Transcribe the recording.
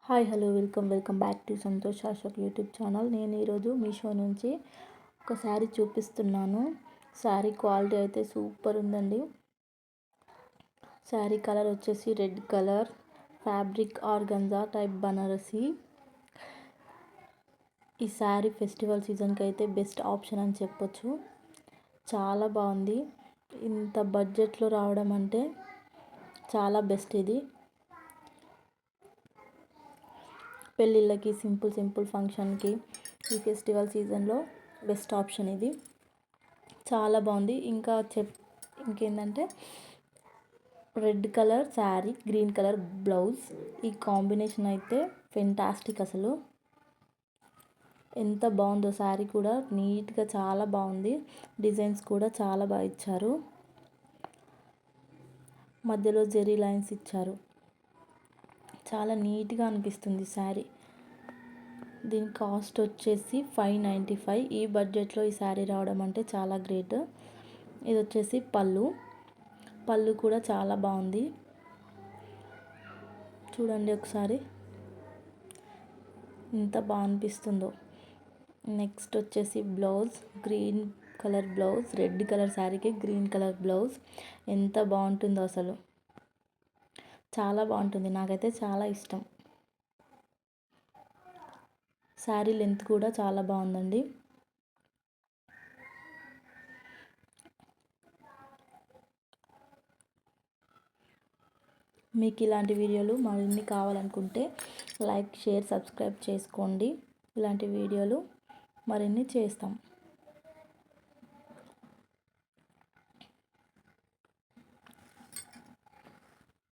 Hi hello welcome back to Santosh Ashok YouTube channel. నేను ఈరోజు మీషో నుంచి ఒక శారీ చూపిస్తున్నాను. శారీ క్వాలిటీ అయితే సూపర్ ఉందండి. శారీ కలర్ వచ్చేసి red colour, fabric organza type Banarasi. ఈ శారీ ఫెస్టివల్ సీజన్కి అయితే బెస్ట్ ఆప్షన్ అని చెప్పొచ్చు. చాలా బాగుంది. ఇంత బడ్జెట్లో రావడం అంటే చాలా బెస్ట్. ఇది పెళ్ళిళ్ళకి, సింపుల్ ఫంక్షన్కి, ఈ ఫెస్టివల్ సీజన్లో బెస్ట్ ఆప్షన్ ఇది. చాలా బాగుంది. ఇంకేంటంటే red colour sari, green colour blouse. ఈ కాంబినేషన్ అయితే ఫెంటాస్టిక్. అసలు ఎంత బాగుందో శారీ కూడా నీట్గా చాలా బాగుంది. డిజైన్స్ కూడా చాలా బాగా ఇచ్చారు. మధ్యలో జెరీ లైన్స్ ఇచ్చారు. చాలా నీట్గా అనిపిస్తుంది శారీ. దీని కాస్ట్ వచ్చేసి 595. ఈ బడ్జెట్లో ఈ శారీ రావడం అంటే చాలా గ్రేట్. ఇది వచ్చేసి పళ్ళు కూడా చాలా బాగుంది. చూడండి ఒకసారి ఎంత బాగా అనిపిస్తుందో. నెక్స్ట్ వచ్చేసి blouse, green colour blouse, red colour శారీకి గ్రీన్ కలర్ బ్లౌజ్. ఎంత బాగుంటుందో అసలు, చాలా బాగుంటుంది. నాకైతే చాలా ఇష్టం. శారీ లెంత్ కూడా చాలా బాగుందండి. మీకు ఇలాంటి వీడియోలు మరిన్ని కావాలనుకుంటే లైక్, షేర్, సబ్స్క్రైబ్ చేసుకోండి. ఇలాంటి వీడియోలు మరిన్ని చేస్తాం.